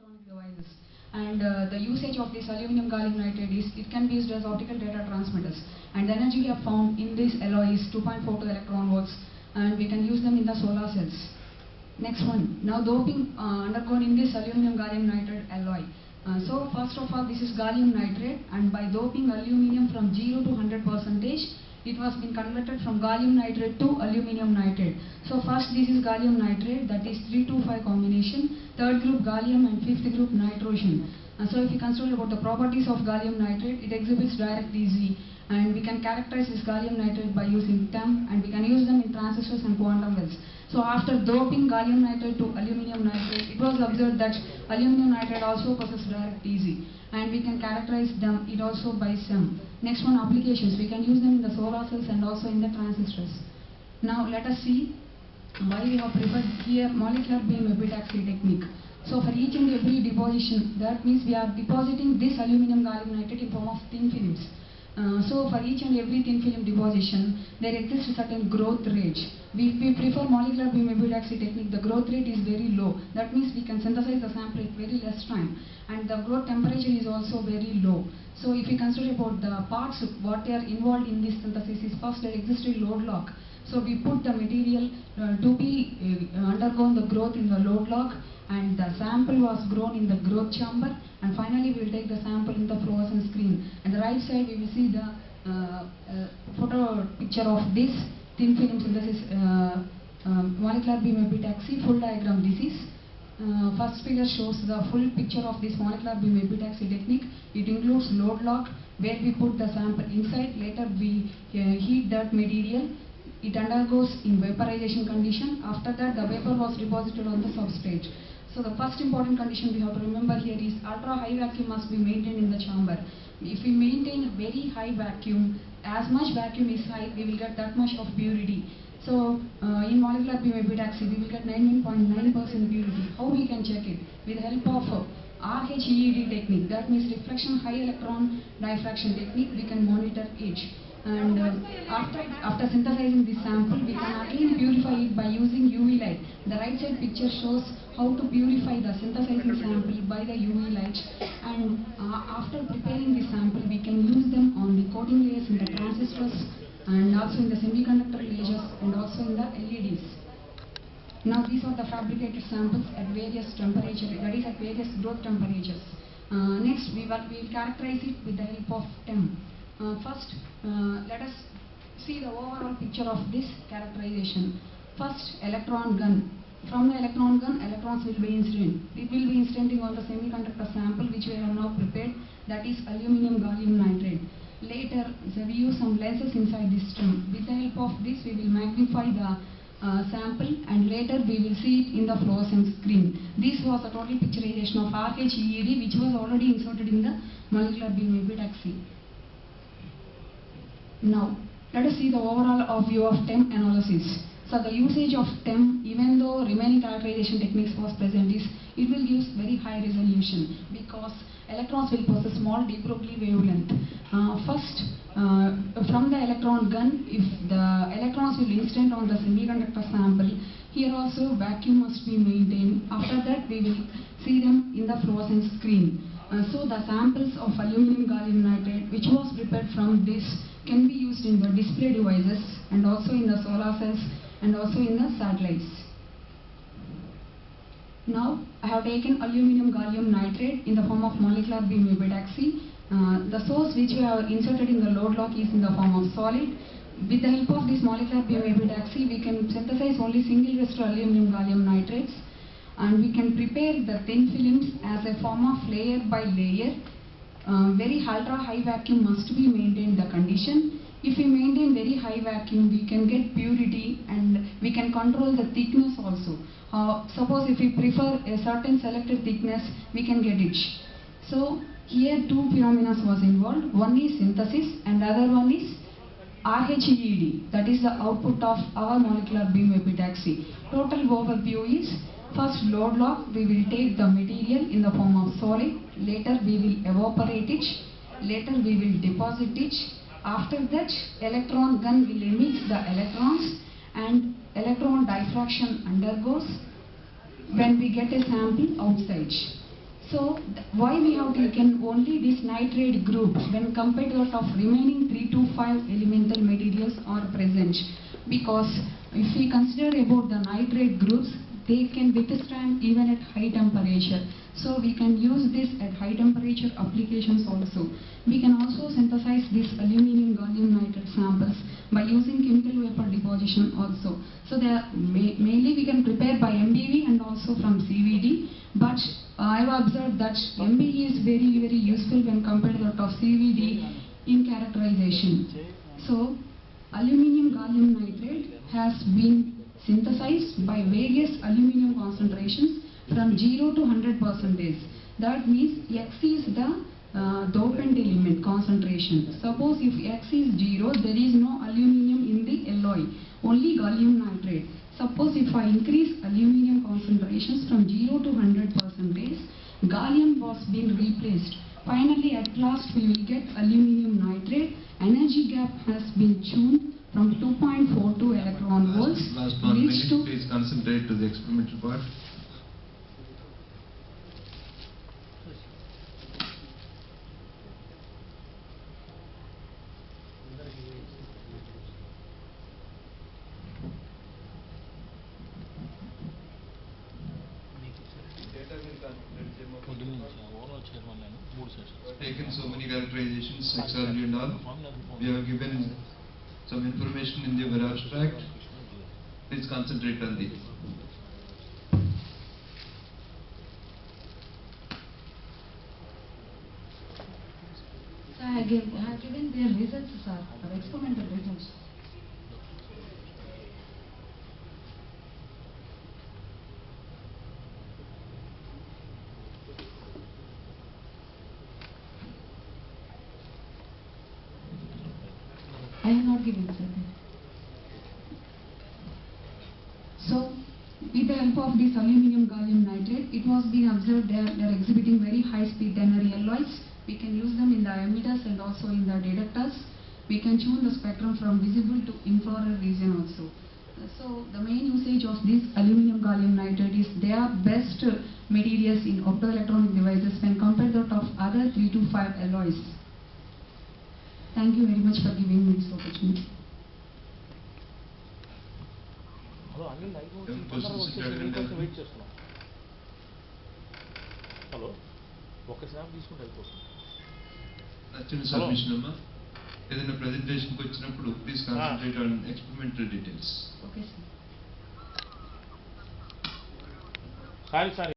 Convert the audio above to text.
electronic devices. And the usage of this aluminum gallium nitride is it can be used as optical data transmitters. And the energy gap found in this alloy is 2.42 electron volts, and we can use them in the solar cells. Next one. Now doping undergone in this aluminum gallium nitride alloy. So first of all, this is gallium nitride, and by doping aluminum from 0 to 100%, it was been converted from gallium nitride to aluminum nitride. So first this is gallium nitride, that is 3,2,5 combination, third group gallium and fifth group nitrogen. So if you consider about the properties of gallium nitride, it exhibits direct EZ, and we can characterize this gallium nitride by using TEM, and we can use them in transistors and quantum wells. So after doping gallium nitride to aluminum nitride, it was observed that aluminum nitride also possesses direct EZ, and we can characterize them it also by SEM. Next one, applications. We can use them in the solar cells and also in the transistors. Now let us see why we have preferred here molecular beam epitaxy technique. So for each and every deposition, that means we are depositing this aluminum gallium nitride in form of thin films. So for each and every thin film deposition, there exists a certain growth rate. We prefer molecular beam epitaxy technique. The growth rate is very low. That means we can synthesize the sample at very less time, and the growth temperature is also very low. So if we consider about the parts what are involved in this synthesis is first there exists a load lock. So we put the material to be undergone the growth in the load lock, and the sample was grown in the growth chamber, and finally we will take the sample in the fluorescence screen. And the right side we will see the photo picture of this thin film synthesis molecular beam epitaxy full diagram. This is first figure shows the full picture of this molecular beam epitaxy technique. It includes load lock where we put the sample inside. Later we heat that material. It undergoes in vaporization condition. After that the vapor was deposited on the substrate. So the first important condition we have to remember here is ultra high vacuum must be maintained in the chamber. If we maintain a very high vacuum, as much vacuum is high, we will get that much of purity. So in molecular beam epitaxy we will get 99.9% purity. How we can check it? With the help of RHEED technique, that means reflection high electron diffraction technique, we can monitor it. And after synthesizing this sample, we can again purify it by using UV light. The right side picture shows how to purify the synthesizing sample by the UV light. And after preparing the sample, we can use them on the coating layers in the transistors, and also in the semiconductor layers, and also in the LEDs. Now these are the fabricated samples at various temperatures, that is at various growth temperatures. Next we will characterize it with the help of TEM. First, let us see the overall picture of this characterization. First, electron gun. From the electron gun, electrons will be incident. It will be incidenting on the semiconductor sample which we have now prepared, that is aluminum gallium nitride. Later, we use some lenses inside this stream. With the help of this, we will magnify the sample, and later we will see it in the fluorescence screen. This was the total picturization of RHEED, which was already inserted in the molecular beam epitaxy. Now, let us see the overall view of TEM analysis. So the usage of TEM, even though remaining characterization techniques was present, is it will give very high resolution because electrons will possess small de Broglie wavelength. First, from the electron gun, if the electrons will incident on the semiconductor sample, here also vacuum must be maintained. After that, we will see them in the fluorescence screen. So the samples of aluminum gallium nitride which was prepared from this can be used in the display devices, and also in the solar cells, and also in the satellites. Now I have taken aluminum gallium nitride in the form of molecular beam epitaxy. The source which we have inserted in the load lock is in the form of solid. With the help of this molecular beam epitaxy, we can synthesize only single resistor aluminum gallium nitrides, and we can prepare the thin films as a form of layer by layer. Very ultra high vacuum must be maintained the condition. If we maintain very high vacuum, we can get purity, and we can control the thickness also. Suppose if we prefer a certain selected thickness, we can get it. So here two phenomena was involved. One is synthesis, and the other one is RHEED, that is the output of our molecular beam epitaxy. Total overview is: first, load lock, we will take the material in the form of solid. Later we will evaporate it. Later we will deposit it. After that, electron gun will emit the electrons, and electron diffraction undergoes when we get a sample outside. So why we have taken only this nitrate group when compared to that of remaining 3 to 5 elemental materials are present? Because if we consider about the nitrate groups, they can withstand even at high temperature. So we can use this at high temperature applications also. We can also synthesize this aluminum gallium nitrate samples by using chemical vapor deposition also. So they are mainly we can prepare by MBV and also from CVD. But I have observed that MBE is very useful when compared to that of CVD in characterization. So aluminum gallium nitrate has been synthesized by various aluminum concentrations from 0 to 100%. That means X is the dopant element concentration. Suppose if X is 0, there is no aluminum in the alloy, only gallium nitrate. Suppose if I increase aluminum concentrations from 0 to 100%, gallium was being replaced. Finally, at last we will get aluminum nitrate. Energy gap has been tuned from 2.42 electron volts. Last 1 minute, please concentrate to the experimental part. Taken so many characterizations, XRD and all. We have given some information in the our abstract. Please concentrate on this. So I have given their results, sir, our experimental results. I have not given, sir. So, with the help of this aluminum gallium nitrate, it was being observed they are exhibiting very high speed ternary alloys. We can use them in the emitters and also in the detectors. We can tune the spectrum from visible to infrared region also. So, the main usage of this aluminum gallium nitrate is they are best materials in optoelectronic devices when compared to that of other 3 to 5 alloys. Thank you very much for giving me this opportunity. Hello ఒక snap తీసుకుంటే వెళ్ళిపోతుంది. నచ్చిన submission అమ్మా ఏదైనా ప్రెజెంటేషన్కి వచ్చినప్పుడు please concentrate on experimental details. Okay, sir. Sorry